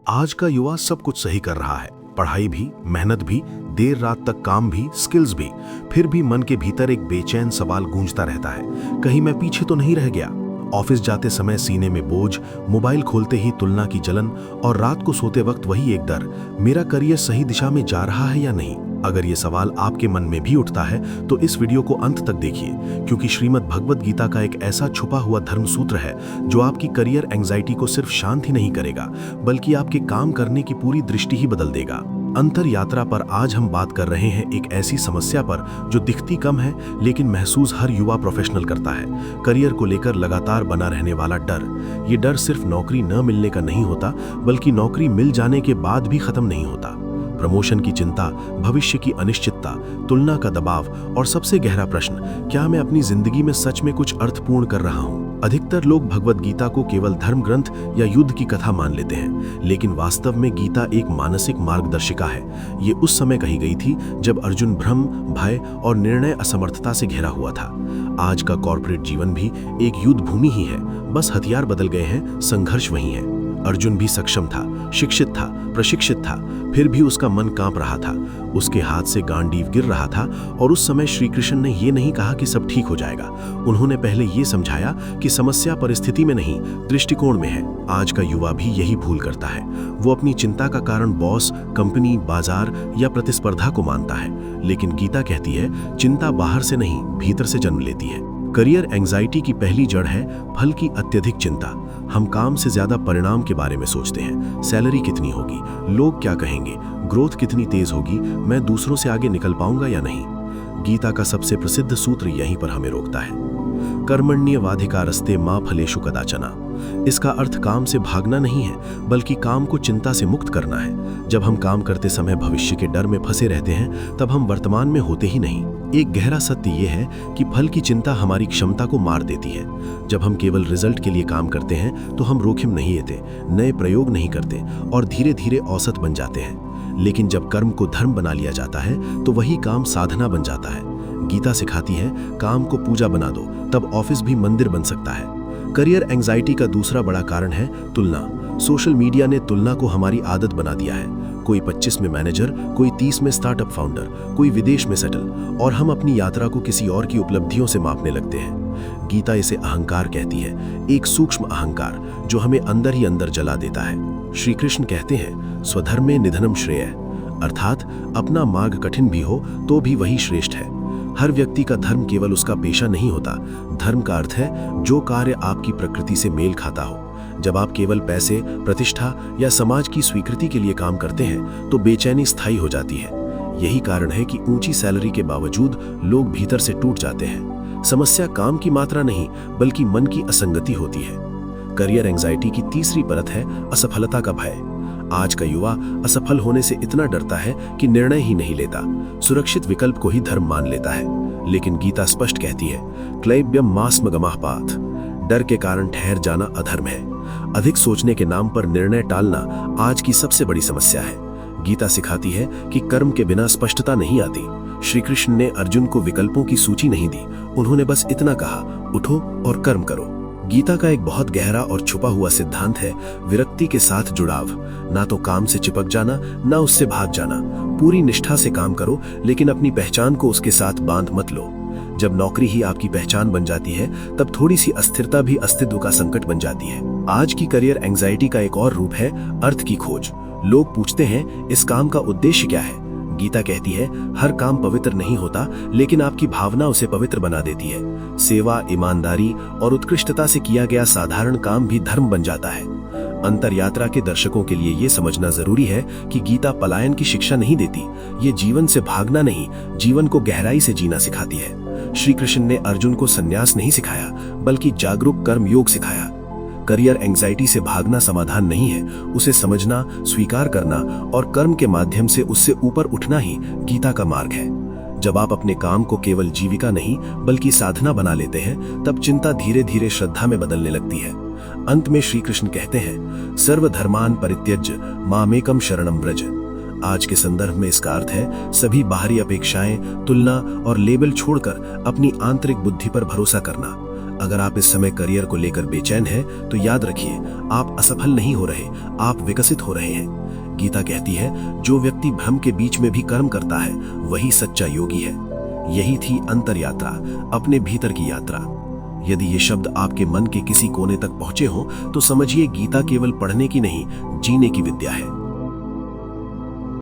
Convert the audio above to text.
आज का युवा सब कुछ सही कर रहा है, पढ़ाई भी, मेहनत भी, देर रात तक काम भी, स्किल्स भी। फिर भी मन के भीतर एक बेचैन सवाल गूंजता रहता है, कहीं मैं पीछे तो नहीं रह गया। ऑफिस जाते समय सीने में बोझ, मोबाइल खोलते ही तुलना की जलन और रात को सोते वक्त वही एक डर, मेरा करियर सही दिशा में जा रहा है या नहीं। अगर ये सवाल आपके मन में भी उठता है तो इस वीडियो को अंत तक देखिए, क्योंकि श्रीमद् भगवद गीता का एक ऐसा छुपा हुआ धर्म सूत्र है जो आपकी करियर एंजाइटी को सिर्फ शांत ही नहीं करेगा, बल्कि आपके काम करने की पूरी दृष्टि ही बदल देगा। अंतर यात्रा पर आज हम बात कर रहे हैं एक ऐसी समस्या पर जो दिखती कम है लेकिन महसूस हर युवा प्रोफेशनल करता है, करियर को लेकर लगातार बना रहने वाला डर। ये डर सिर्फ नौकरी न मिलने का नहीं होता, बल्कि नौकरी मिल जाने के बाद भी खत्म नहीं होता। प्रमोशन की चिंता, भविष्य की अनिश्चितता, तुलना का दबाव और सबसे गहरा प्रश्न, क्या मैं अपनी जिंदगी में सच में कुछ अर्थपूर्ण कर रहा हूँ। अधिकतर लोग भगवद गीता को केवल धर्म ग्रंथ या युद्ध की कथा मान लेते हैं, लेकिन वास्तव में गीता एक मानसिक मार्गदर्शिका है। ये उस समय कही गई थी जब अर्जुन भ्रम, भय और निर्णय असमर्थता से घिरा हुआ था। आज का कॉर्पोरेट जीवन भी एक युद्ध भूमि ही है, बस हथियार बदल गए हैं, संघर्ष वही है। अर्जुन भी सक्षम था, शिक्षित था, प्रशिक्षित था, फिर भी उसका मन कांप रहा था, उसके हाथ से गांडीव गिर रहा था। और उस समय श्री कृष्ण ने ये नहीं कहा कि सब ठीक हो जाएगा। उन्होंने पहले ये समझाया कि समस्या परिस्थिति में नहीं, दृष्टिकोण में है। आज का युवा भी यही भूल करता है। वो अपनी चिंता का कारण बॉस, कंपनी, बाजार या प्रतिस्पर्धा को मानता है, लेकिन गीता कहती है चिंता बाहर से नहीं, भीतर से जन्म लेती है। करियर एंजाइटी की पहली जड़ है फल की अत्यधिक चिंता। हम काम से ज्यादा परिणाम के बारे में सोचते हैं। सैलरी कितनी होगी, लोग क्या कहेंगे, ग्रोथ कितनी तेज होगी, मैं दूसरों से आगे निकल पाऊंगा या नहीं। गीता का सबसे प्रसिद्ध सूत्र यहीं पर हमें रोकता है, कर्मण्येवाधिकारस्ते मा फलेषु कदाचन। इसका अर्थ काम से भागना नहीं है, बल्कि काम को चिंता से मुक्त करना है। जब हम काम करते समय भविष्य के डर में फंसे रहते हैं, तब हम वर्तमान में होते ही नहीं। एक गहरा सत्य यह है कि फल की चिंता हमारी क्षमता को मार देती है। जब हम केवल रिजल्ट के लिए काम करते हैं तो हम जोखिम नहीं लेते, नए प्रयोग नहीं करते और धीरे धीरे औसत बन जाते हैं। लेकिन जब कर्म को धर्म बना लिया जाता है तो वही काम साधना बन जाता है। गीता सिखाती है काम को पूजा बना दो, तब ऑफिस भी मंदिर बन सकता है। करियर एंजाइटी का दूसरा बड़ा कारण है तुलना। सोशल मीडिया ने तुलना को हमारी आदत बना दिया है। कोई 25 में मैनेजर, कोई 30 में स्टार्टअप फाउंडर, कोई विदेश में सेटल, और हम अपनी यात्रा को किसी और की उपलब्धियों से मापने लगते हैं। गीता इसे अहंकार कहती है, एक सूक्ष्म अहंकार जो हमें अंदर ही अंदर जला देता है। श्री कृष्ण कहते हैं स्वधर्मे निधनम श्रेय, अर्थात अपना मार्ग कठिन भी हो तो भी वही श्रेष्ठ है। हर व्यक्ति का धर्म केवल उसका पेशा नहीं होता। धर्म का अर्थ है जो कार्य आपकी प्रकृति से मेल खाता हो। जब आप केवल पैसे, प्रतिष्ठा या समाज की स्वीकृति के लिए काम करते हैं तो बेचैनी स्थायी हो जाती है। यही कारण है कि ऊंची सैलरी के बावजूद लोग भीतर से टूट जाते हैं। समस्या काम की मात्रा नहीं, बल्कि मन की असंगति होती है। करियर एंजाइटी की तीसरी परत है असफलता का भय। आज का युवा असफल होने से इतना डरता है कि निर्णय ही नहीं लेता, सुरक्षित विकल्प को ही धर्म मान लेता है। लेकिन गीता स्पष्ट कहती है क्लैब्यम मास्मगमाः पाथ, डर के कारण ठहर जाना अधर्म है। अधिक सोचने के नाम पर निर्णय टालना आज की सबसे बड़ी समस्या है। गीता सिखाती है कि कर्म के बिना स्पष्टता नहीं आती। श्री कृष्ण ने अर्जुन को विकल्पों की सूची नहीं दी, उन्होंने बस इतना कहा, उठो और कर्म करो। गीता का एक बहुत गहरा और छुपा हुआ सिद्धांत है विरक्ति के साथ जुड़ाव। ना तो काम से चिपक जाना, ना उससे भाग जाना। पूरी निष्ठा से काम करो, लेकिन अपनी पहचान को उसके साथ बांध मत लो। जब नौकरी ही आपकी पहचान बन जाती है, तब थोड़ी सी अस्थिरता भी अस्तित्व का संकट बन जाती है। आज की करियर एंजाइटी का एक और रूप है अर्थ की खोज। लोग पूछते हैं इस काम का उद्देश्य क्या है। गीता कहती है हर काम पवित्र नहीं होता, लेकिन आपकी भावना उसे पवित्र बना देती है। सेवा, ईमानदारी और उत्कृष्टता से किया गया साधारण काम भी धर्म बन जाता है। अंतर यात्रा के दर्शकों के लिए यह समझना जरूरी है कि गीता पलायन की शिक्षा नहीं देती। ये जीवन से भागना नहीं, जीवन को गहराई से जीना सिखाती है। श्री कृष्ण ने अर्जुन को संन्यास नहीं सिखाया, बल्कि जागरूक कर्म योग सिखाया। करियर एंजाइटी से भागना समाधान नहीं है, उसे समझना, स्वीकार करना और कर्म के माध्यम से उससे ऊपर उठना ही गीता का मार्ग है। जब आप अपने काम को केवल जीविका नहीं बल्कि साधना बना लेते हैं, तब चिंता धीरे धीरे श्रद्धा में बदलने लगती है। अंत में श्री कृष्ण कहते हैं सर्वधर्मान परित्यज्य मामेकम शरणम व्रज। आज के संदर्भ में इसका अर्थ है सभी बाहरी अपेक्षाएं, तुलना और लेबल छोड़कर अपनी आंतरिक बुद्धि पर भरोसा करना। अगर आप इस समय करियर को लेकर बेचैन हैं, तो याद रखिए, आप असफल नहीं हो रहे, आप विकसित हो रहे हैं। गीता कहती है, जो व्यक्ति भ्रम के बीच में भी कर्म करता है, वही सच्चा योगी है। यही थी अंतर यात्रा, अपने भीतर की यात्रा। यदि ये शब्द आपके मन के किसी कोने तक पहुंचे हों, तो समझिए गीता केवल पढ़ने की नहीं, जीने की विद्या है।